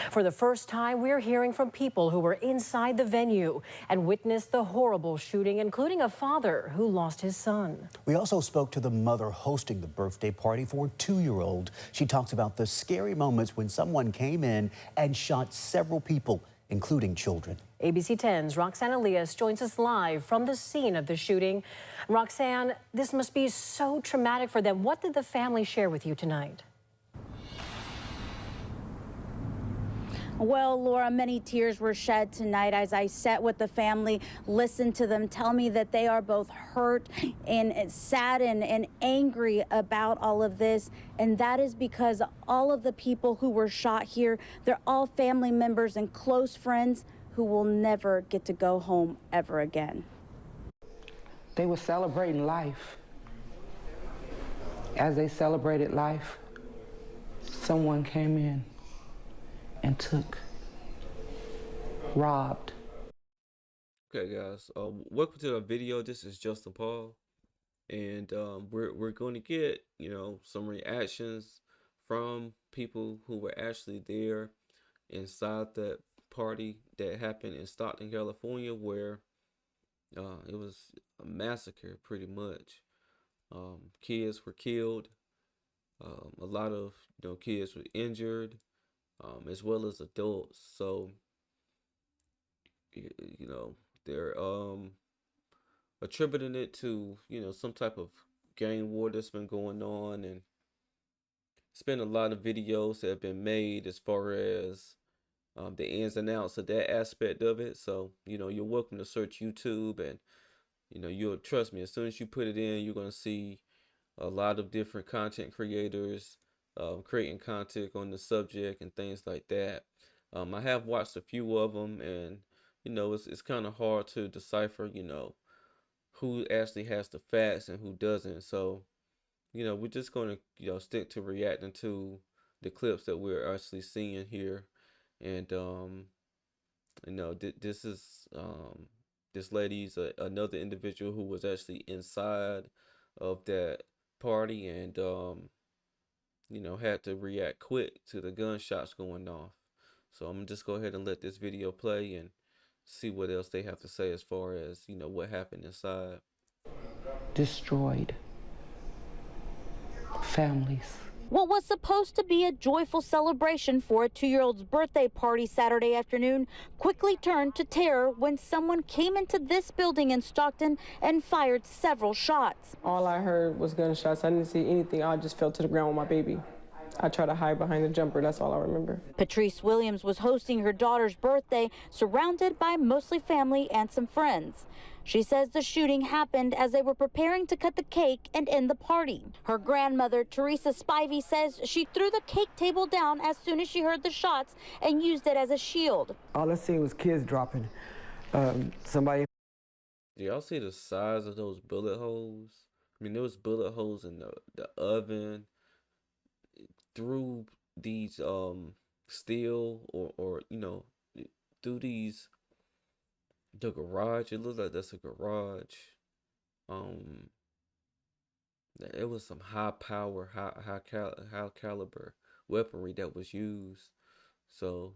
For the first time, we're hearing from people who were inside the venue and witnessed the horrible shooting, including a father who lost his son. We also spoke to the mother hosting the birthday party for a 2-year-old. She talks about the scary moments when someone came in and shot several people, including children. ABC 10's Roxanne Elias joins us live from the scene of the shooting. Roxanne, this must be so traumatic for them. What did the family share with you tonight? Well, Laura, many tears were shed tonight as I sat with the family, listened to them tell me that they are both hurt and sad and angry about all of this. And that is because all of the people who were shot here, they're all family members and close friends who will never get to go home ever again. They were celebrating life. As they celebrated life, someone came in and took, robbed. Okay, guys. Welcome to the video. This is Justin Paul, and we're going to get some reactions from people who were actually there inside that party that happened in Stockton, California, where it was a massacre, pretty much. Kids were killed. A lot of kids were injured. As well as adults. So they're attributing it to some type of gang war that's been going on, and it's been a lot of videos that have been made as far as the ins and outs of that aspect of it. So you're welcome to search YouTube, and you'll trust me, as soon as you put it in, you're going to see a lot of different content creators creating content on the subject and things like that. I have watched a few of them, and it's kind of hard to decipher who actually has the facts and who doesn't. So we're just going to stick to reacting to the clips that we're actually seeing here. And this is this lady's another individual who was actually inside of that party, and had to react quick to the gunshots going off. So I'm gonna just go ahead and let this video play and see what else they have to say as far as what happened inside. Destroyed families. What was supposed to be a joyful celebration for a 2-year-old's birthday party Saturday afternoon quickly turned to terror when someone came into this building in Stockton and fired several shots. All I heard was gunshots. I didn't see anything. I just fell to the ground with my baby. I tried to hide behind the jumper. That's all I remember. Patrice Williams was hosting her daughter's birthday, surrounded by mostly family and some friends. She says the shooting happened as they were preparing to cut the cake and end the party. Her grandmother, Teresa Spivey, says she threw the cake table down as soon as she heard the shots and used it as a shield. All I seen was kids dropping. Somebody. Do y'all see the size of those bullet holes? I mean, there was bullet holes in the oven, through these steel or through the garage. It looked like that's a garage. It was some high power, high caliber weaponry that was used. So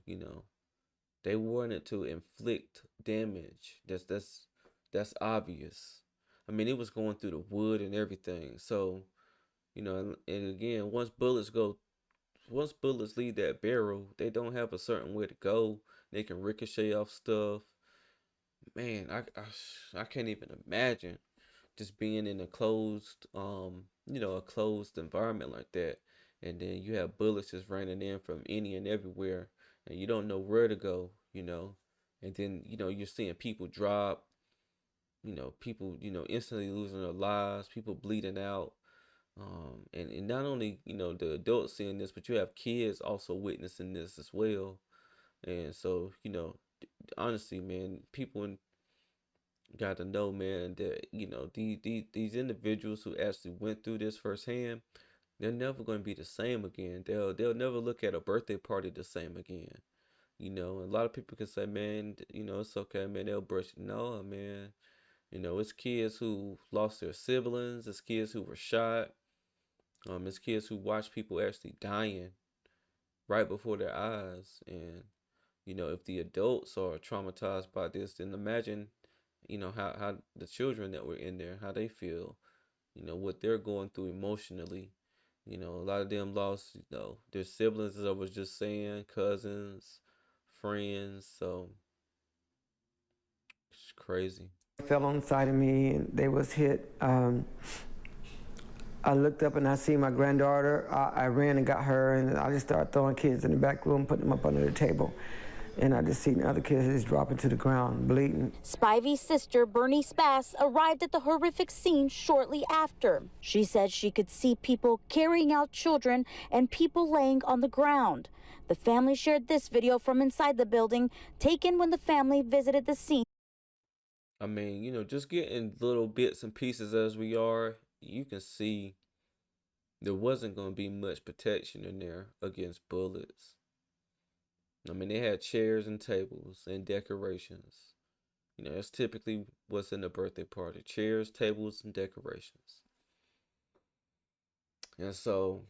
they wanted to inflict damage. That's obvious. I mean, it was going through the wood and everything. So and again, once bullets leave that barrel, they don't have a certain way to go. They can ricochet off stuff. Man, I can't even imagine just being in a closed a closed environment like that, and then you have bullets just raining in from any and everywhere, and you don't know where to go, and then you're seeing people drop, people instantly losing their lives, people bleeding out. And not only the adults seeing this, but you have kids also witnessing this as well. And so honestly, man, people got to know, man, that these individuals who actually went through this firsthand, they're never going to be the same again. They'll never look at a birthday party the same again. A lot of people can say, man, it's okay, man, they'll brush it. No, man, it's kids who lost their siblings, it's kids who were shot. It's kids who watch people actually dying, right before their eyes. And, you know, if the adults are traumatized by this, then imagine, you know, how the children that were in there, how they feel, you know, what they're going through emotionally. You know, a lot of them lost, you know, their siblings, as I was just saying, cousins, friends. So it's crazy. Fell on the side of me and they was hit. I looked up and I see my granddaughter. I ran and got her, and I just started throwing kids in the back room, putting them up under the table. And I just seen other kids just dropping to the ground, bleeding. Spivey's sister, Bernice Bass, arrived at the horrific scene shortly after. She said she could see people carrying out children and people laying on the ground. The family shared this video from inside the building, taken when the family visited the scene. I mean, you know, just getting little bits and pieces as we are, you can see there wasn't going to be much protection in there against bullets. I mean, they had chairs and tables and decorations. You know, that's typically what's in a birthday party: chairs, tables, and decorations. And so,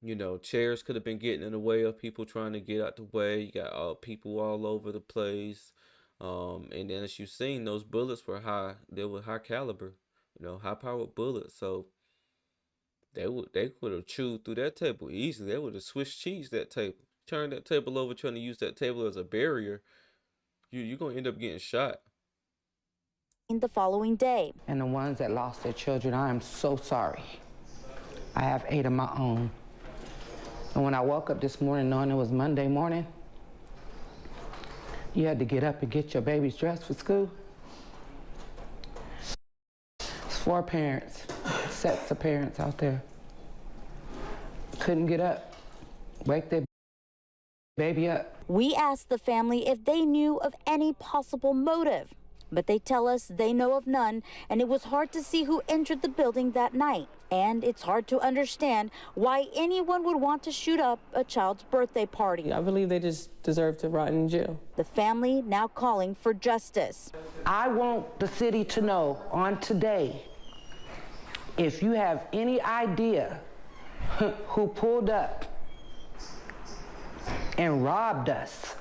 you know, chairs could have been getting in the way of people trying to get out the way. You got people all over the place. And then as you've seen, those bullets were high. They were high caliber, you know, high powered bullets. So they could have chewed through that table easily. They would have Swiss cheese that table. Turn that table over, trying to use that table as a barrier. You're gonna end up getting shot. The following day. And the ones that lost their children, I am so sorry. I have 8 of my own. And when I woke up this morning knowing it was Monday morning, you had to get up and get your babies dressed for school. It's 4 parents, sets of parents out there. Couldn't get up, wake their baby up. We asked the family if they knew of any possible motive, but they tell us they know of none, and it was hard to see who entered the building that night. And it's hard to understand why anyone would want to shoot up a child's birthday party. I believe they just deserve to rot in jail. The family now calling for justice. I want the city to know on today, if you have any idea who pulled up and robbed us,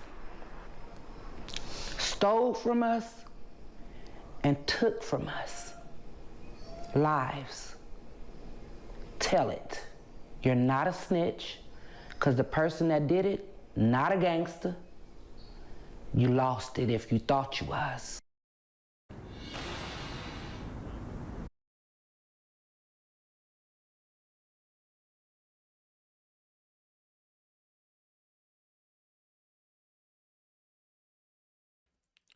stole from us, and took from us lives, tell it. You're not a snitch, because the person that did it, not a gangster. You lost it if you thought you was.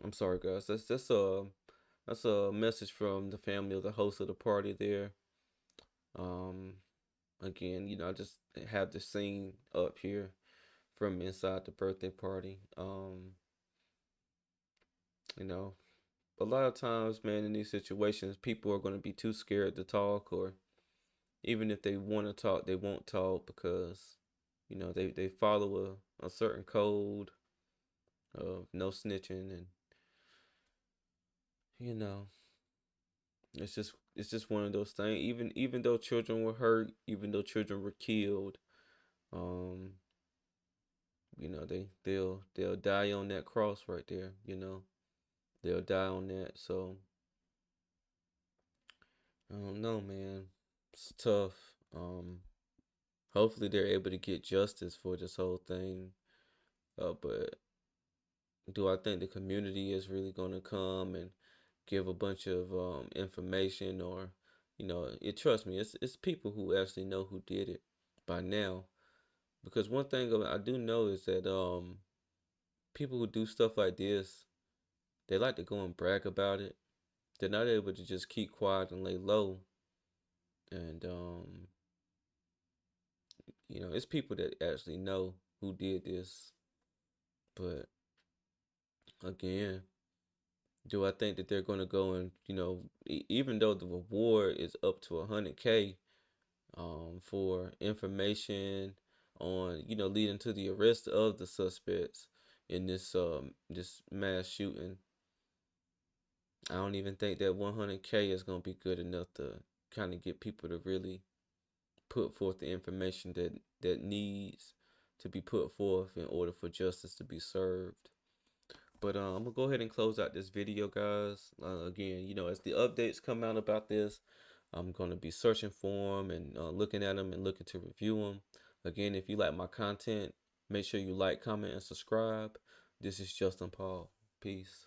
I'm sorry, guys. That's a message from the family of the host of the party there. Again, you know, I just have the scene up here from inside the birthday party. You know, a lot of times, man, in these situations, people are going to be too scared to talk, or even if they want to talk, they won't talk because, you know, they follow a certain code of no snitching. And, you know, it's just one of those things. Even though children were hurt, even though children were killed, um, you know, they'll die on that cross right there. You know, they'll die on that. So I don't know, man. It's tough. Hopefully they're able to get justice for this whole thing. But do I think the community is really gonna come and give a bunch of information, or, you know, trust me, it's people who actually know who did it by now. Because one thing I do know is that people who do stuff like this, they like to go and brag about it. They're not able to just keep quiet and lay low. And you know, it's people that actually know who did this. But again, do I think that they're going to go and, you know, even though the reward is up to 100K for information on, you know, leading to the arrest of the suspects in this mass shooting, I don't even think that 100K is going to be good enough to kind of get people to really put forth the information that needs to be put forth in order for justice to be served. But I'm gonna go ahead and close out this video, guys. Again, you know, as the updates come out about this, I'm gonna be searching for them and looking at them and looking to review them. Again, if you like my content, make sure you like, comment, and subscribe. This is Justin Paul. Peace.